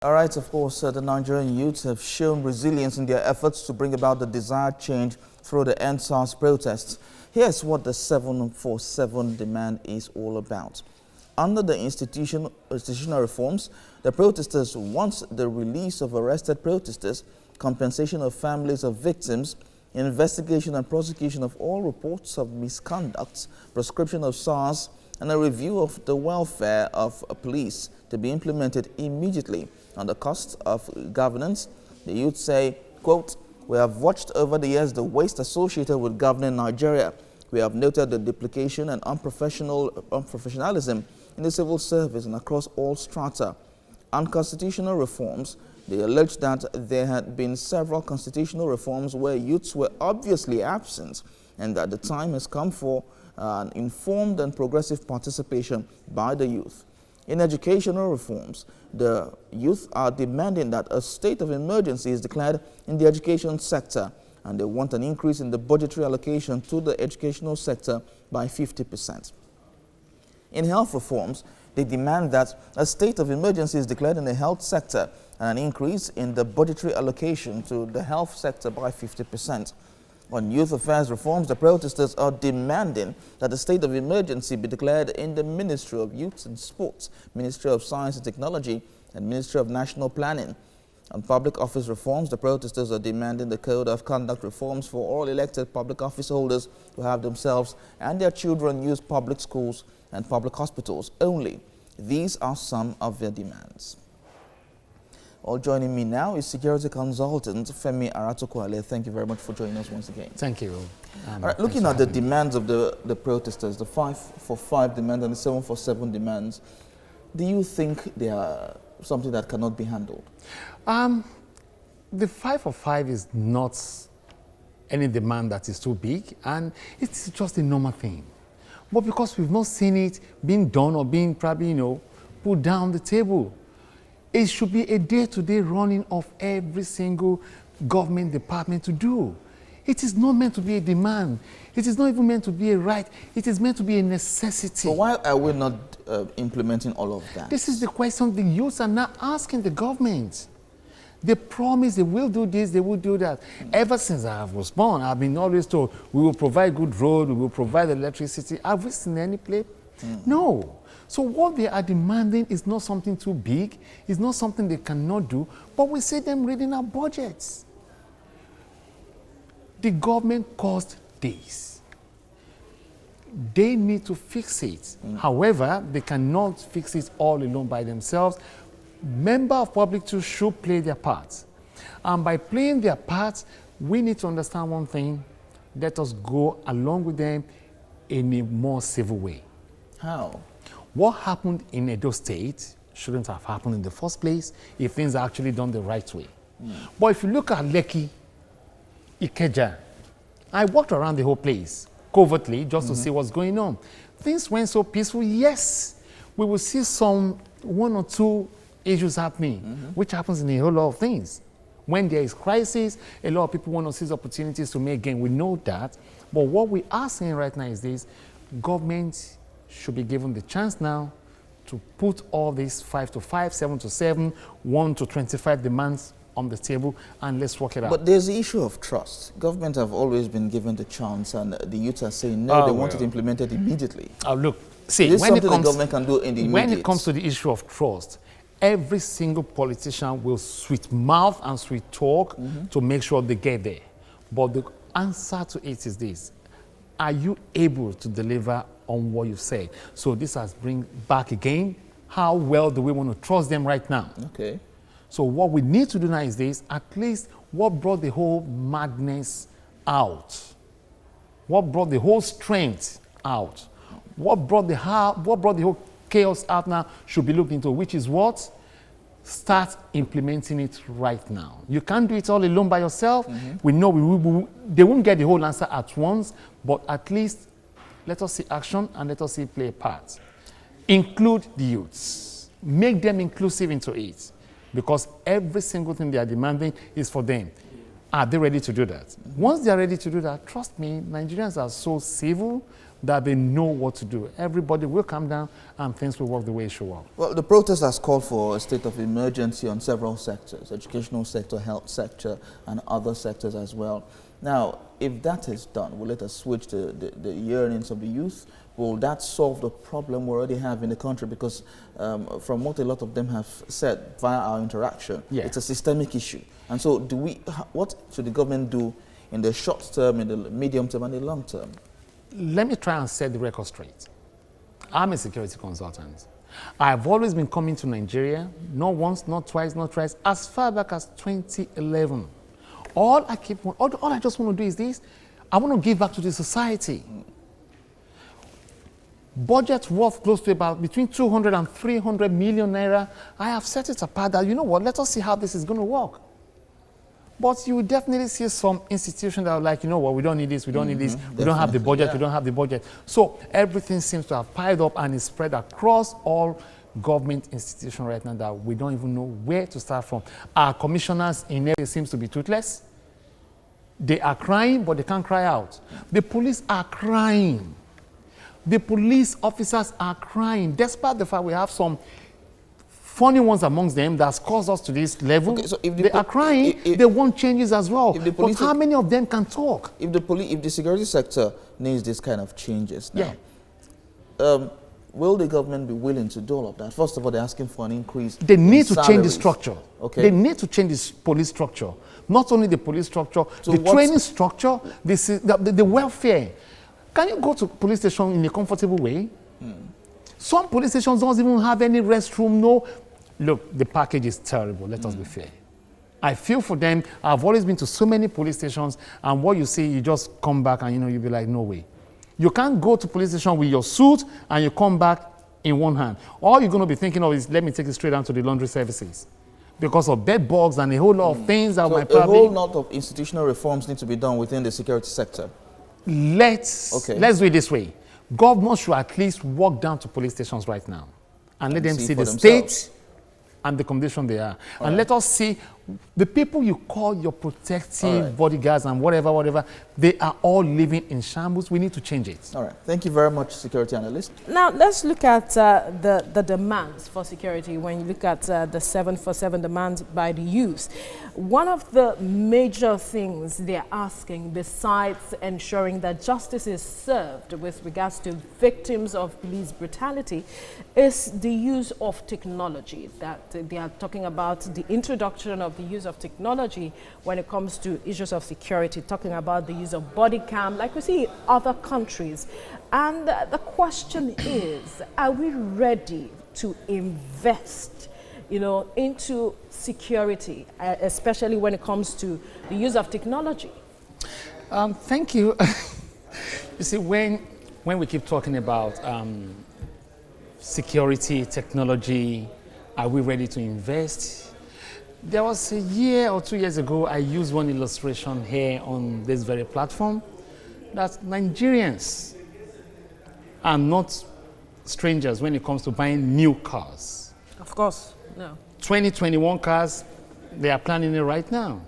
All right, of course, the Nigerian youths have shown resilience in their efforts to bring about the desired change through the EndSARS protests. Here's what the 747 demand is all about. Under the institutional reforms, the protesters want the release of arrested protesters, compensation of families of victims, investigation and prosecution of all reports of misconduct, prescription of SARS, and a review of the welfare of police to be implemented immediately. On the cost of governance, the youth say, quote, "We have watched over the years the waste associated with governing Nigeria. We have noted the duplication and unprofessionalism in the civil service and across all strata. On constitutional reforms, they allege that there had been several constitutional reforms where youths were obviously absent and that the time has come for an informed and progressive participation by the youth. In educational reforms, the youth are demanding that a state of emergency is declared in the education sector, and they want an increase in the budgetary allocation to the educational sector by 50%. In health reforms, they demand that a state of emergency is declared in the health sector and an increase in the budgetary allocation to the health sector by 50%. On youth affairs reforms, the protesters are demanding that a state of emergency be declared in the Ministry of Youth and Sports, Ministry of Science and Technology, and Ministry of National Planning. On public office reforms, the protesters are demanding the Code of Conduct reforms for all elected public office holders to have themselves and their children use public schools and public hospitals only. These are some of their demands. All joining me now is security consultant Femi Aratokwale. Thank you very much for joining us once again. Thank you. All right, looking at the demands of the protesters, the 5-for-5 demand and the 7-for-7 demands, do you think they are something that cannot be handled? The 5-for-5 is not any demand that is too big, and it's just a normal thing. But because we've not seen it being done or being probably, put down the table, it should be a day-to-day running of every single government department to do. It is not meant to be a demand. It is not even meant to be a right. It is meant to be a necessity. So why are we not implementing all of that? This is the question the youths are now asking the government. They promise they will do this, they will do that. Ever since I was born, I've been always told, we will provide good road, we will provide electricity. Have we seen any place? No. So what they are demanding is not something too big, it's not something they cannot do, but we see them reading our budgets. The government cost this. They need to fix it. However, they cannot fix it all alone by themselves. Members of public too should play their part. And by playing their part, we need to understand one thing. Let us go along with them in a more civil way. How? What happened in Edo State shouldn't have happened in the first place if things are actually done the right way. But if you look at Lekki, Ikeja, I walked around the whole place covertly just to see what's going on. Things went so peaceful. Yes, we will see one or two issues happening, which happens in a whole lot of things. When there is crisis, a lot of people want to seize opportunities to make gain. We know that. But what we are saying right now is this: government should be given the chance now to put all these 5-to-5, 7-to-7, 1-to-25 demands on the table, and let's work it out. But there's the issue of trust. Government have always been given the chance, and the youth are saying no, they want it implemented immediately. Look, see, this is something the government can do in the immediate. When it comes to the issue of trust, every single politician will sweet mouth and sweet talk to make sure they get there. But the answer to it is this: are you able to deliver on what you've said? So this has bring back again, how well do we want to trust them right now? Okay. So what we need to do now is this: at least what brought the whole madness out? What brought the whole strength out? What brought the whole chaos out now should be looked into, which is what? Start implementing it right now. You can't do it all alone by yourself. We know they won't get the whole answer at once, but at least let us see action and let us see play a part. Include the youths. Make them inclusive into it, because every single thing they are demanding is for them. Are they ready to do that? Once they are ready to do that, trust me, Nigerians are so civil. that they know what to do. Everybody will calm down and things will work the way it should work. Well, the protest has called for a state of emergency on several sectors, educational sector, health sector, and other sectors as well. Now, if that is done, will it assuage the yearnings of the youth? Will that solve the problem we already have in the country? Because from what a lot of them have said via our interaction, it's a systemic issue. And so what should the government do in the short term, in the medium term, and the long term? Let me try and set the record straight. I'm a security consultant. I've always been coming to Nigeria, not once, not twice, not thrice, as far back as 2011. All I just want to do is this. I want to give back to the society. Budget worth close to about between 200 and 300 million naira. I have set it apart that, you know what, let us see how this is going to work. But you will definitely see some institutions that are like, you know what, we don't need this, we don't need this, we don't have the budget, we don't have the budget. So everything seems to have piled up and is spread across all government institutions right now that we don't even know where to start from. Our commissioners in area seems to be toothless. They are crying, but they can't cry out. The police are crying. The police officers are crying, despite the fact we have some funny ones amongst them that's caused us to this level. Okay, so if they are crying, they want changes as well. But how many of them can talk? If the security sector needs this kind of changes now, will the government be willing to do all of that? First of all, they're asking for an increase. They need to change the structure. Okay. They need to change the police structure. Not only the police structure, so the training structure, the welfare. Can you go to police station in a comfortable way? Some police stations don't even have any restroom, no. Look, the package is terrible, let us be fair. I feel for them. I've always been to so many police stations, and what you see, you just come back and you'll be like, no way. You can't go to police station with your suit and you come back in one hand. All you're going to be thinking of is, let me take it straight down to the laundry services. Because of bed bugs and a whole lot of things that might probably... a whole lot of institutional reforms need to be done within the security sector. Let's do it this way. Government should at least walk down to police stations right now and let them see the state and the condition they are. And let us see the people you call your protective bodyguards and whatever, they are all living in shambles. We need to change it. All right. Thank you very much, security analyst. Now, let's look at the demands for security. When you look at the 747 demands by the youth, one of the major things they're asking, besides ensuring that justice is served with regards to victims of police brutality, is the use of technology. That they are talking about the introduction of the use of technology when it comes to issues of security, talking about the use of body cam, like we see in other countries. And the question is, are we ready to invest, into security, especially when it comes to the use of technology? Thank you. You see, when we keep talking about security, technology, are we ready to invest? There was a year or 2 years ago, I used one illustration here on this very platform that Nigerians are not strangers when it comes to buying new cars. Of course, no. 2021 cars, they are planning it right now.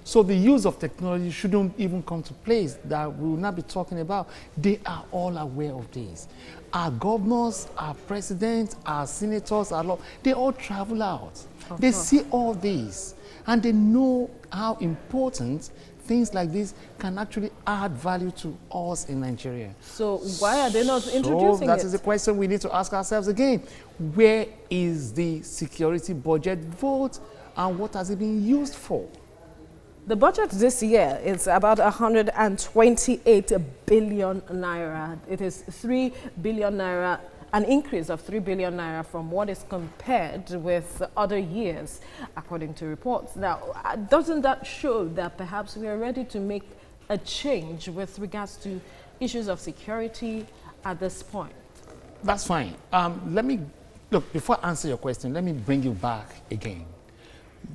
So the use of technology shouldn't even come to place that we will not be talking about. They are all aware of this. Our governors, our presidents, our senators, our law, they all travel out. They see all this and they know how important things like this can actually add value to us in Nigeria. So why are they not introducing it? That is the question we need to ask ourselves again. Where is the security budget vote and what has it been used for? The budget this year is about 128 billion naira. It is 3 billion naira, an increase of 3 billion naira from what is compared with other years, according to reports. Now, doesn't that show that perhaps we are ready to make a change with regards to issues of security at this point? That's fine. Look, before I answer your question, let me bring you back again.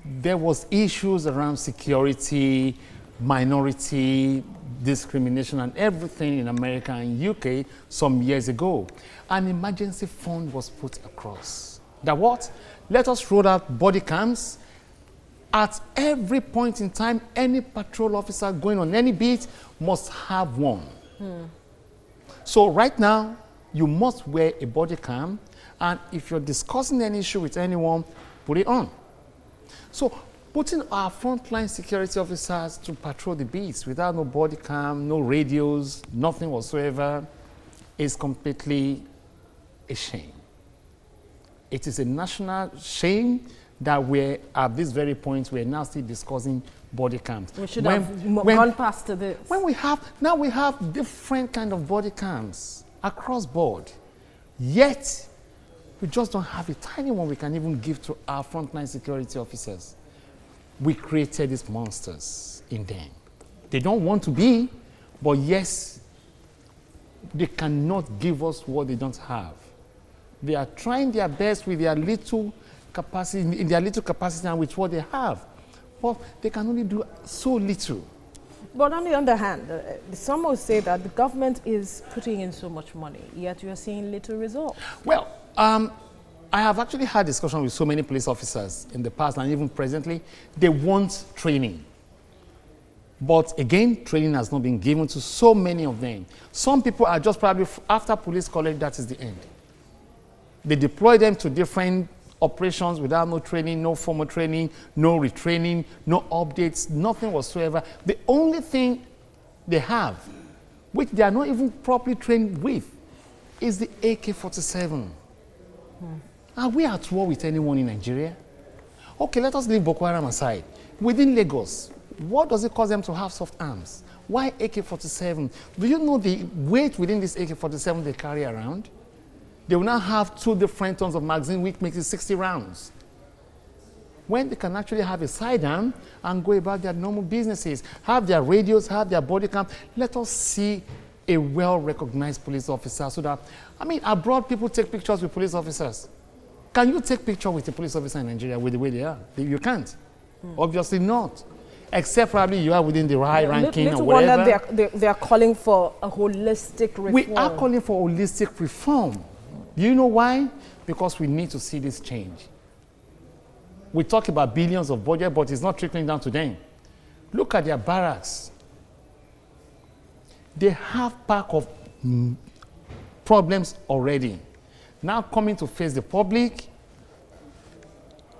There was issues around security, minority, discrimination and everything in America and UK some years ago. An emergency fund was put across. That what? Let us roll out body cams. At every point in time, any patrol officer going on any beat must have one. So right now, you must wear a body cam, and if you're discussing any issue with anyone, put it on. So putting our frontline security officers to patrol the beats without no body cam, no radios, nothing whatsoever, is completely a shame. It is a national shame that we're at this very point, we're now still discussing body cams. We should have gone past to this. When we have different kind of body cams across board, yet we just don't have a tiny one we can even give to our frontline security officers. We created these monsters in them. They don't want to be, but yes, they cannot give us what they don't have. They are trying their best with their little capacity, in their little capacity and with what they have. But they can only do so little. But on the other hand, some will say that the government is putting in so much money, yet you are seeing little results. Well, I have actually had discussions with so many police officers in the past and even presently. They want training. But again, training has not been given to so many of them. Some people are just probably, after police college, that is the end. They deploy them to different operations without no training, no formal training, no retraining, no updates, nothing whatsoever. The only thing they have, which they are not even properly trained with, is the AK-47. Are we at war with anyone in Nigeria? Okay, let us leave Boko Haram aside. Within Lagos, what does it cause them to have soft arms? Why AK-47? Do you know the weight within this AK-47 they carry around? They will now have 2 different tons of magazine, which makes it 60 rounds. When they can actually have a sidearm and go about their normal businesses, have their radios, have their body cam. Let us see a well-recognized police officer so that, I mean, abroad people take pictures with police officers. Can you take picture with a police officer in Nigeria with the way they are? You can't. Obviously not. Except probably you are within the high ranking or whatever. Wonder they are calling for a holistic reform. We are calling for holistic reform. Do you know why? Because we need to see this change. We talk about billions of budget, but it's not trickling down to them. Look at their barracks. They have pack of problems already. Now coming to face the public,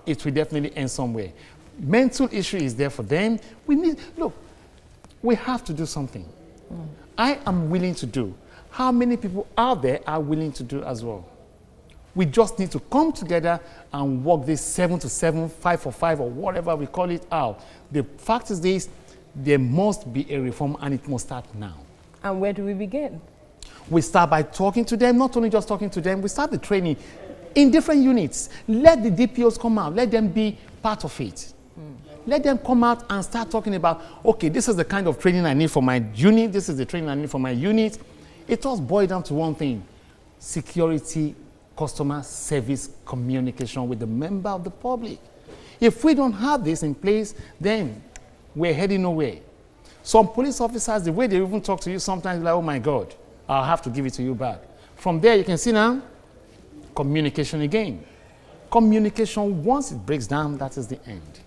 it will definitely end somewhere. Mental issue is there for them. We have to do something. I am willing to do. How many people out there are willing to do as well? We just need to come together and work this 7 to 7, 5 for 5, or whatever we call it out. The fact is this, there must be a reform and it must start now. And where do we begin? We start by talking to them, not only just talking to them, we start the training in different units. Let the DPOs come out, let them be part of it. Let them come out and start talking about, okay, this is the kind of training I need for my unit, this is the training I need for my unit. It all boils down to one thing: security, customer service, communication with the member of the public. If we don't have this in place, then we're heading nowhere. Some police officers, the way they even talk to you sometimes, like, oh my God, I'll have to give it to you back. From there, you can see now, communication again. Communication, once it breaks down, that is the end.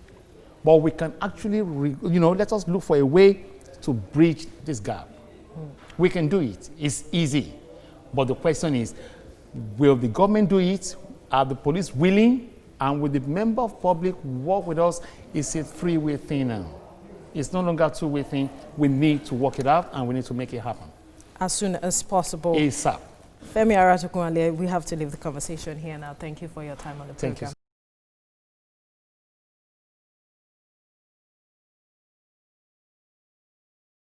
But we can actually, let us look for a way to bridge this gap. We can do it. It's easy. But the question is, will the government do it? Are the police willing? And will the member of public work with us? It's a three-way thing now. It's no longer a two-way thing. We need to work it out and we need to make it happen. As soon as possible. ASAP. Femi Aratukunle, we have to leave the conversation here now. Thank you for your time on the program. Thank you.